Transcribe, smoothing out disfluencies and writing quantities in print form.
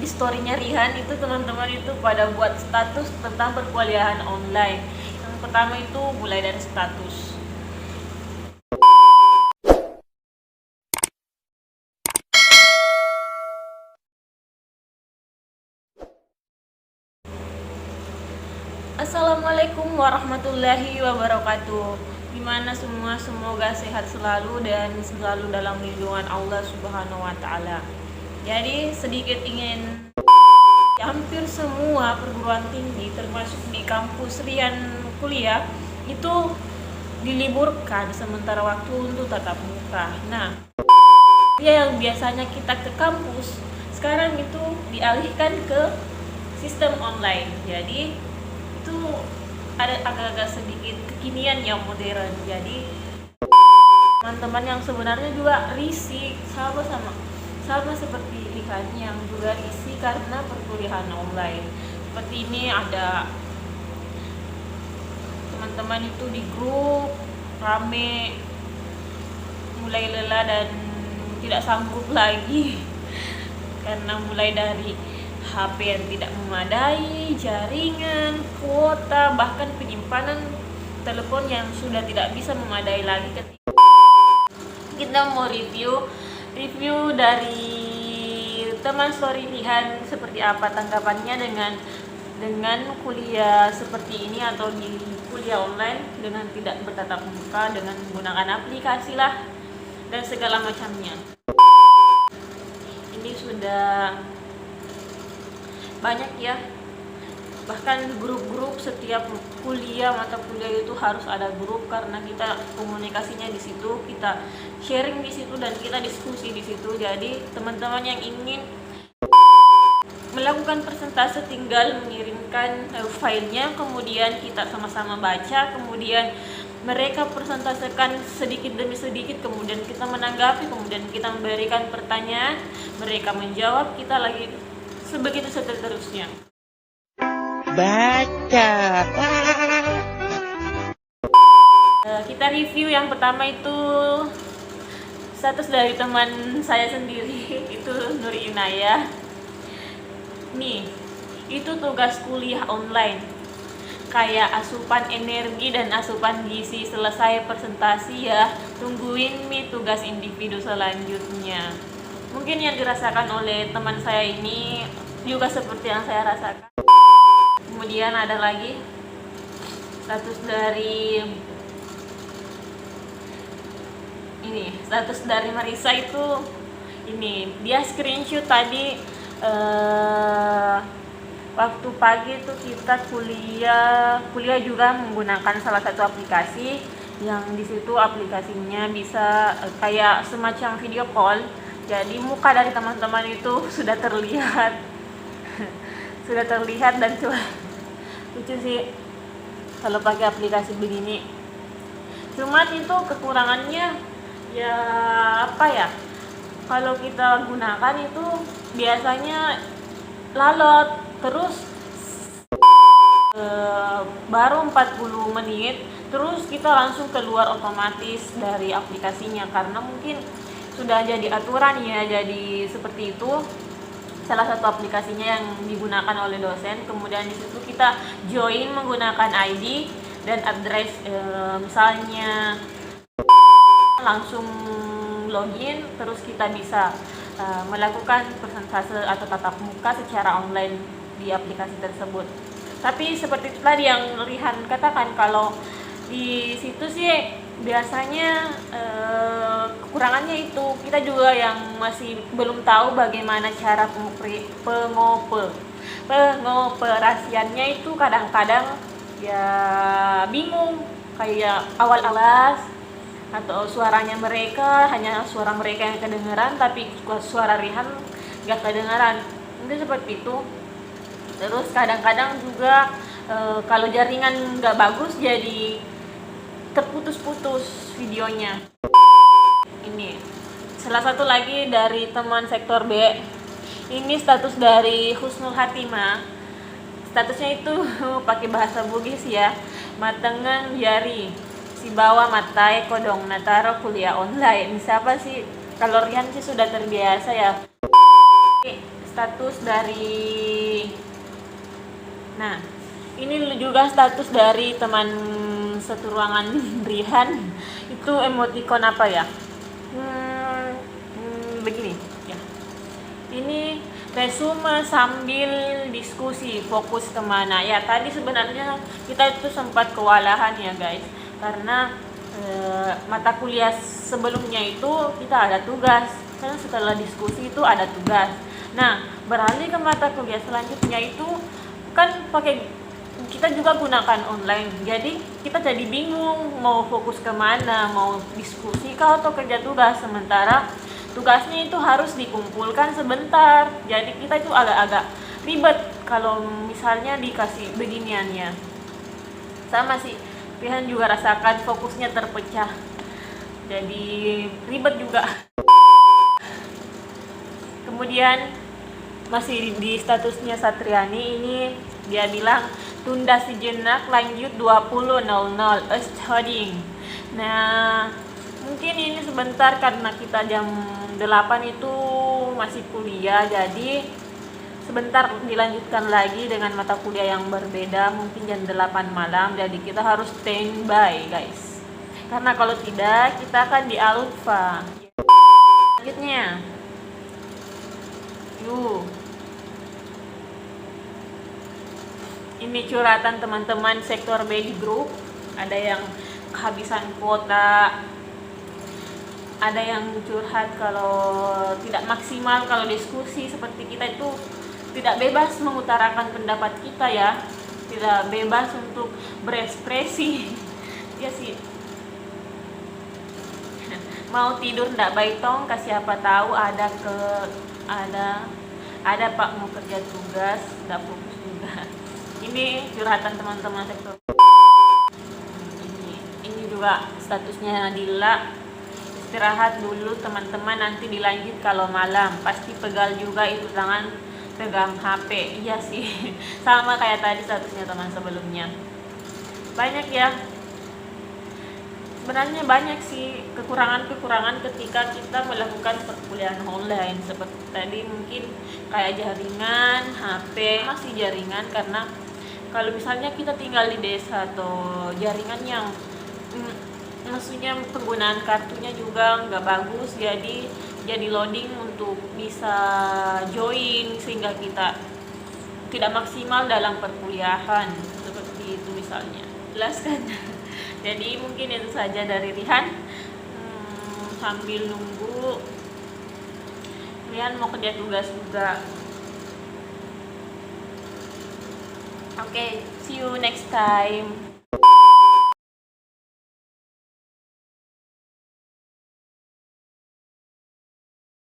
storynya Rihan itu teman-teman itu pada buat status tentang perkuliahan online. Yang pertama itu mulai dari status. Assalamualaikum warahmatullahi wabarakatuh. Gimana semua? Semoga sehat selalu dan selalu dalam lindungan Allah Subhanahu wa taala. Jadi sedikit ingin, hampir semua perguruan tinggi termasuk di kampus Rian kuliah itu diliburkan sementara waktu untuk tatap muka. Nah, yang biasanya kita ke kampus sekarang itu dialihkan ke sistem online. Jadi itu ada agak-agak sedikit kekinian yang modern. Jadi teman-teman yang sebenarnya juga risih sama seperti Rihan yang juga risih karena perkuliahan online. Seperti ini ada teman-teman itu di grup rame, mulai lelah dan tidak sanggup lagi karena mulai dari HP yang tidak memadai, jaringan, kuota, bahkan penyimpanan telepon yang sudah tidak bisa memadai lagi. Kita mau review dari teman story Rihan seperti apa tanggapannya dengan kuliah seperti ini atau di kuliah online dengan tidak bertatap muka, dengan menggunakan aplikasi lah dan segala macamnya. Ini sudah banyak ya, bahkan grup-grup setiap kuliah, mata kuliah itu harus ada grup karena kita komunikasinya di situ, kita sharing di situ dan kita diskusi di situ. Jadi teman-teman yang ingin melakukan presentase tinggal mengirimkan filenya, kemudian kita sama-sama baca, kemudian mereka presentasekan sedikit demi sedikit, kemudian kita menanggapi, kemudian kita memberikan pertanyaan, mereka menjawab, kita lagi sebegitu seterusnya. Baca. Kita review yang pertama itu status dari teman saya sendiri itu Nur Inayah. Nih, itu tugas kuliah online kayak asupan energi dan asupan gizi. Selesai presentasi ya, tungguin tugas individu selanjutnya. Mungkin yang dirasakan oleh teman saya ini juga seperti yang saya rasakan. Kemudian ada lagi status dari Marisa itu ini, dia screenshot tadi waktu pagi itu kita kuliah juga menggunakan salah satu aplikasi yang di situ aplikasinya bisa kayak semacam video call. Jadi muka dari teman-teman itu sudah terlihat dan lucu sih kalau pakai aplikasi begini. Cuma itu kekurangannya ya apa ya, kalau kita gunakan itu biasanya lalot terus baru 40 menit terus kita langsung keluar otomatis dari aplikasinya karena mungkin sudah jadi aturan ya. Jadi seperti itu salah satu aplikasinya yang digunakan oleh dosen. Kemudian di situ kita join menggunakan ID dan address, misalnya langsung login terus kita bisa melakukan presentase atau tatap muka secara online di aplikasi tersebut. Tapi seperti itu tadi yang Rihan katakan, kalau di situ sih biasanya kekurangannya itu kita juga yang masih belum tahu bagaimana cara pengoperasiannya itu. Kadang-kadang ya bingung, kayak awal-alas atau suaranya mereka hanya suara mereka yang kedengaran tapi suara Rihan gak kedengaran, itu seperti itu. Terus kadang-kadang juga kalau jaringan gak bagus jadi terputus-putus videonya. Ini salah satu lagi dari teman sektor B. Ini status dari Husnul Hatimah. Statusnya itu pakai bahasa Bugis ya. Matengan jari si bawa matai kodong nataro kuliah online. Siapa sih? Kalau Rian sih sudah terbiasa ya. status dari, nah ini juga status dari teman satu ruangan Rihan. Itu emoticon apa ya, begini ya, ini resume sambil diskusi, fokus kemana ya. Tadi sebenarnya kita itu sempat kewalahan ya guys, karena mata kuliah sebelumnya itu kita ada tugas, karena setelah diskusi itu ada tugas. Nah, beralih ke mata kuliah selanjutnya itu kan kita juga gunakan online, jadi kita jadi bingung mau fokus kemana, mau diskusi kah atau kerja tugas. Sementara tugasnya itu harus dikumpulkan sebentar, jadi kita itu agak-agak ribet kalau misalnya dikasih beginiannya. Sama sih, Pihan juga rasakan fokusnya terpecah, jadi ribet juga. Kemudian masih di statusnya Satriani ini, dia bilang tunda sejenak, lanjut 20.00 studying. Nah, mungkin ini sebentar karena kita jam 8 itu masih kuliah, jadi sebentar dilanjutkan lagi dengan mata kuliah yang berbeda, mungkin jam 8 malam. Jadi kita harus standby guys, karena kalau tidak kita akan di alfa. Selanjutnya ini curhatan teman-teman sektor B di grup. Ada yang kehabisan kuota, ada yang curhat kalau tidak maksimal kalau diskusi. Seperti kita itu tidak bebas mengutarakan pendapat kita ya, tidak bebas untuk berekspresi. Ya sih, mau tidur ndak baitong, kasih apa tahu ada pak mau kerja tugas ndak fokus juga. Ini curhatan teman-teman sektor. Ini juga statusnya Nadila, istirahat dulu teman-teman, nanti dilanjut kalau malam. Pasti pegal juga itu tangan pegang HP. Iya sih, sama kayak tadi statusnya teman sebelumnya. Banyak ya, sebenarnya banyak sih kekurangan-kekurangan ketika kita melakukan perkuliahan online. Seperti tadi mungkin kayak jaringan HP, masih jaringan, karena kalau misalnya kita tinggal di desa atau jaringan yang maksudnya penggunaan kartunya juga nggak bagus, jadi loading untuk bisa join, sehingga kita tidak maksimal dalam perkuliahan. Seperti itu misalnya, jelas kan? Jadi mungkin itu saja dari Rihan. Sambil nunggu Rihan mau kerja tugas juga. Oke, see you next time.